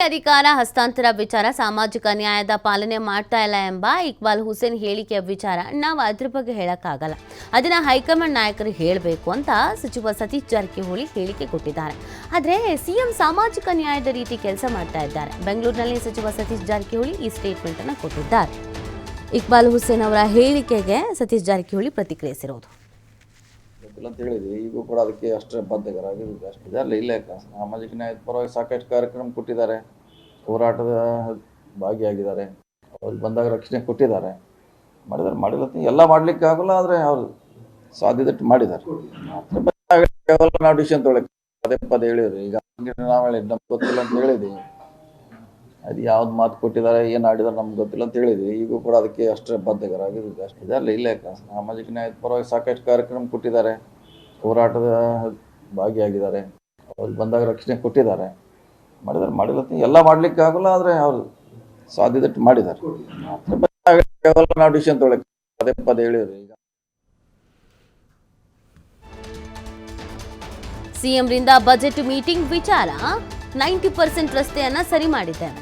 ಅಧಿಕಾರ ಹಸ್ತಾಂತರ ವಿಚಾರ ಸಾಮಾಜಿಕ ನ್ಯಾಯದ ಪಾಲನೆ ಮಾಡ್ತಾ ಇಲ್ಲ ಎಂಬ ಇಕ್ಬಾಲ್ ಹುಸೇನ್ ಹೇಳಿಕೆಯ ವಿಚಾರ ನಾವು ಅದ್ರ ಬಗ್ಗೆ ಹೇಳಕ್ಕಾಗಲ್ಲ. ಅದನ್ನ ಹೈಕಮಾಂಡ್ ನಾಯಕರು ಹೇಳಬೇಕು ಅಂತ ಸಚಿವ ಸತೀಶ್ ಜಾರಕಿಹೊಳಿ ಹೇಳಿಕೆ ಕೊಟ್ಟಿದ್ದಾರೆ. ಆದರೆ ಸಿಎಂ ಸಾಮಾಜಿಕ ನ್ಯಾಯದ ರೀತಿ ಕೆಲಸ ಮಾಡ್ತಾ ಇದ್ದಾರೆ. ಬೆಂಗಳೂರಿನಲ್ಲಿ ಸಚಿವ ಸತೀಶ್ ಜಾರಕಿಹೊಳಿ ಈ ಸ್ಟೇಟ್ಮೆಂಟ್ ಅನ್ನು ಕೊಟ್ಟಿದ್ದಾರೆ. ಇಕ್ಬಾಲ್ ಹುಸೇನ್ ಅವರ ಹೇಳಿಕೆಗೆ ಸತೀಶ್ ಜಾರಕಿಹೊಳಿ ಪ್ರತಿಕ್ರಿಯಿಸಿರೋದು. ಅಂತ ಹೇಳಿದ್ವಿ. ಈಗೂ ಕೂಡ ಅದಕ್ಕೆ ಅಷ್ಟೇ ಬದ್ಧರಾಗಿದ್ದೀವಿ. ಅಷ್ಟು ಇದರಲ್ಲಿ ಇಲ್ಲ, ಸಾಮಾಜಿಕ ನ್ಯಾಯದ ಪರವಾಗಿ ಸಾಕಷ್ಟು ಕಾರ್ಯಕ್ರಮ ಕೊಟ್ಟಿದ್ದಾರೆ, ಹೋರಾಟದ ಭಾಗಿಯಾಗಿದ್ದಾರೆ, ಅವ್ರಿಗೆ ಬಂದಾಗ ರಕ್ಷಣೆ ಕೊಟ್ಟಿದ್ದಾರೆ, ಮಾಡಿಲ್ಲ ಎಲ್ಲ ಮಾಡಲಿಕ್ಕೆ ಆಗೋಲ್ಲ, ಆದರೆ ಅವರು ಸಾಧ್ಯದಟ್ಟು ಮಾಡಿದ್ದಾರೆ. ನಾವು ಡಿಸಿಷನ್ ತೊಗೊಳಕ್ಕೆ ಪದೇ ಹೇಳಿದ್ರಿ. ಈಗ ನಾವು ಹೇಳಿದ್ವಿ ನಮ್ಗೆ ಗೊತ್ತಿಲ್ಲ ಅಂತ ಹೇಳಿದ್ವಿ. ಅದು ಯಾವ್ದು ಮಾತು ಕೊಟ್ಟಿದ್ದಾರೆ, ಏನು ಆಡಿದಾರೆ ನಮ್ಗೆ ಗೊತ್ತಿಲ್ಲ ಅಂತ ಹೇಳಿದ್ವಿ. ಈಗೂ ಕೂಡ ಅದಕ್ಕೆ ಅಷ್ಟೇ ಬದ್ಧರಾಗಿದ್ದೀವಿ. ಅಷ್ಟು ಇದರಲ್ಲಿ ಇಲ್ಲ, ಸಾಮಾಜಿಕ ನ್ಯಾಯದ ಪರವಾಗಿ ಸಾಕಷ್ಟು ಕಾರ್ಯಕ್ರಮ ಕೊಟ್ಟಿದ್ದಾರೆ, ಹೋರಾಟದ ಭಾಗಿಯಾಗಿದ್ದಾರೆ, ಅವ್ರಿಗೆ ಬಂದಾಗ ರಕ್ಷಣೆ ಕೊಟ್ಟಿದ್ದಾರೆ, ಮಾಡಿಲ್ಲ ಎಲ್ಲ ಮಾಡಲಿಕ್ಕೆ ಆಗೋಲ್ಲ, ಆದರೆ ಅವರು ಸಾಧ್ಯದಟ್ಟು ಮಾಡಿದ್ದಾರೆ. ನಾವು ಡಿಸಿಷನ್ ತೊಗೊಳಕ್ಕೆ ಪದೇ ಹೇಳಿದ್ರಿ. ಈಗ ಸಿಎಂರಿಂದ ಬಜೆಟ್ ಮೀಟಿಂಗ್ ವಿಚಾರ 90% ರಸ್ತೆಯನ್ನ ಸರಿ ಮಾಡಿದ್ದೇವೆ,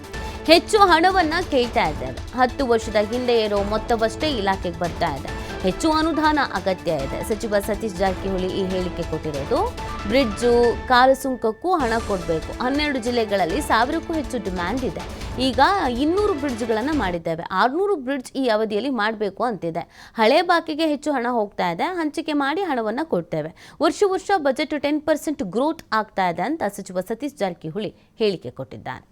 ಹೆಚ್ಚು ಹಣವನ್ನ ಕೇಳ್ತಾ ಇದ್ದೇವೆ, 10 ವರ್ಷದ ಹಿಂದೆ ಇರೋ ಮೊತ್ತವಷ್ಟೇ ಇಲಾಖೆಗೆ ಬರ್ತಾ ಇದೆ, ಹೆಚ್ಚು ಅನುದಾನ ಅಗತ್ಯ ಇದೆ. ಸಚಿವ ಸತೀಶ್ ಜಾರಕಿಹೊಳಿ ಈ ಹೇಳಿಕೆ ಕೊಟ್ಟಿರೋದು. ಬ್ರಿಡ್ಜು ಕಾಲುಸುಂಕಕ್ಕೂ ಹಣ ಕೊಡಬೇಕು. 12 ಜಿಲ್ಲೆಗಳಲ್ಲಿ 1000ಕ್ಕೂ ಹೆಚ್ಚು ಡಿಮ್ಯಾಂಡ್ ಇದೆ. ಈಗ 200 ಬ್ರಿಡ್ಜ್ಗಳನ್ನು ಮಾಡಿದ್ದೇವೆ, 600 ಬ್ರಿಡ್ಜ್ ಈ ಅವಧಿಯಲ್ಲಿ ಮಾಡಬೇಕು ಅಂತಿದೆ. ಹಳೆ ಬಾಕಿಗೆ ಹೆಚ್ಚು ಹಣ ಹೋಗ್ತಾ ಇದೆ, ಹಂಚಿಕೆ ಮಾಡಿ ಹಣವನ್ನು ಕೊಡ್ತೇವೆ. ವರ್ಷ ಬಜೆಟ್ 10% ಗ್ರೋತ್ ಆಗ್ತಾ ಇದೆ ಅಂತ ಸಚಿವ ಸತೀಶ್ ಜಾರಕಿಹೊಳಿ ಹೇಳಿಕೆ ಕೊಟ್ಟಿದ್ದಾರೆ.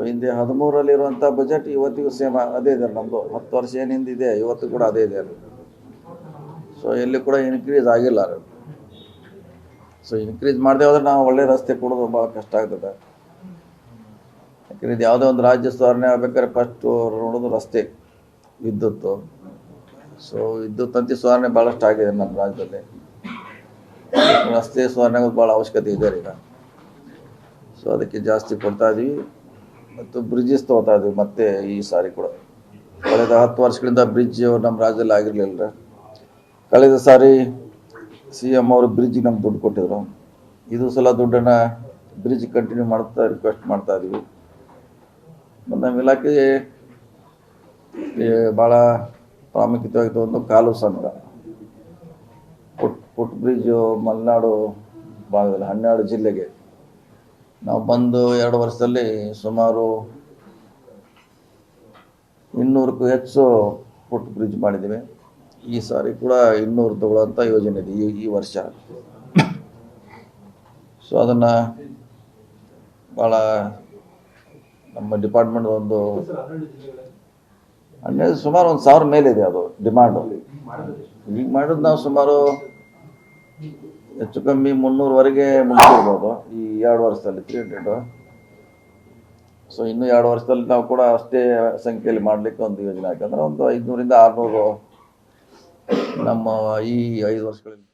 ಹಿಂದೆ 13ರಲ್ಲಿರುವಂಥ ಬಜೆಟ್ ಇವತ್ತಿಗೂ ಸೇಮ್ ಅದೇ ಇದೆ. ನಮ್ಮದು 10 ವರ್ಷ ಏನಿಂದಿದೆ ಇವತ್ತು ಕೂಡ ಅದೇ ಇದೆ. ಎಲ್ಲಿ ಕೂಡ ಇನ್ಕ್ರೀಸ್ ಆಗಿಲ್ಲ. ಇನ್ಕ್ರೀಸ್ ಮಾಡದೆ ಹೋದ್ರೆ ನಾವು ಒಳ್ಳೆ ರಸ್ತೆ ಕೊಡೋದು ಭಾಳ ಕಷ್ಟ ಆಗ್ತದೆ. ಯಾಕಂದರೆ ಇದು ಯಾವುದೇ ಒಂದು ರಾಜ್ಯ ಸುಧಾರಣೆ ಆಗ್ಬೇಕಾದ್ರೆ ಫಸ್ಟು ನೋಡೋದು ರಸ್ತೆ, ವಿದ್ಯುತ್ತು. ವಿದ್ಯುತ್ ತಂತಿ ಸುಧಾರಣೆ ಭಾಳಷ್ಟು ಆಗಿದೆ ನಮ್ಮ ರಾಜ್ಯದಲ್ಲಿ. ರಸ್ತೆ ಸುಧಾರಣೆ ಭಾಳ ಅವಶ್ಯಕತೆ ಇದೆ ಈಗ. ಅದಕ್ಕೆ ಜಾಸ್ತಿ ಕೊಡ್ತಾ ಇದ್ದೀವಿ ಮತ್ತು ಬ್ರಿಡ್ಜಸ್ ತೊಗೋತಾ ಇದ್ವಿ. ಮತ್ತೆ ಈ ಸಾರಿ ಕೂಡ ಕಳೆದ 10 ವರ್ಷಗಳಿಂದ ಬ್ರಿಡ್ಜ್ ನಮ್ಮ ರಾಜ್ಯದಲ್ಲಿ ಆಗಿರಲಿಲ್ಲ. ಕಳೆದ ಸಾರಿ CM ಅವರು ಬ್ರಿಡ್ಜಿಗೆ ನಮ್ಗೆ ದುಡ್ಡು ಕೊಟ್ಟಿದ್ರು. ಇದು ಸಲ ದುಡ್ಡನ್ನು ಬ್ರಿಡ್ಜ್ ಕಂಟಿನ್ಯೂ ಮಾಡ್ತಾ ರಿಕ್ವೆಸ್ಟ್ ಮಾಡ್ತಾ ಇದ್ವಿ. ನಮ್ಮ ಇಲಾಖೆಗೆ ಭಾಳ ಪ್ರಾಮುಖ್ಯತೆಯಾಗಿತ್ತು ಒಂದು ಕಾಲು ಸಂಘ ಫುಟ್ ಬ್ರಿಡ್ಜು ಮಲೆನಾಡು ಭಾಗದಲ್ಲಿ 12 ಜಿಲ್ಲೆಗೆ ನಾವು ಬಂದು 2 ವರ್ಷದಲ್ಲಿ ಸುಮಾರು 200ಕ್ಕೂ ಹೆಚ್ಚು ಫುಟ್ ಬ್ರಿಡ್ಜ್ ಮಾಡಿದ್ದೀವಿ. ಈ ಸಾರಿ ಕೂಡ 200 ತಗೊಳ್ಳೋಂಥ ಯೋಜನೆ ಇದೆ ಈ ವರ್ಷ. ಅದನ್ನು ಭಾಳ ನಮ್ಮ ಡಿಪಾರ್ಟ್ಮೆಂಟ್ ಒಂದು ಸುಮಾರು 1000 ಮೇಲಿದೆ ಅದು ಡಿಮಾಂಡು. ಈಗ ಮಾಡಿದ್ದು ನಾವು ಸುಮಾರು ಹೆಚ್ಚು ಕಮ್ಮಿ 300ವರೆಗೆ ಮುಗಿಸಿರ್ಬೋದು ಈ 2 ವರ್ಷದಲ್ಲಿ 300. ಇನ್ನೂ 2 ವರ್ಷದಲ್ಲಿ ನಾವು ಕೂಡ ಅಷ್ಟೇ ಸಂಖ್ಯೆಯಲ್ಲಿ ಮಾಡಲಿಕ್ಕೆ ಒಂದು ಯೋಜನೆ. ಯಾಕಂದರೆ ಒಂದು 500ರಿಂದ 600 ನಮ್ಮ ಈ 5 ವರ್ಷಗಳಲ್ಲಿ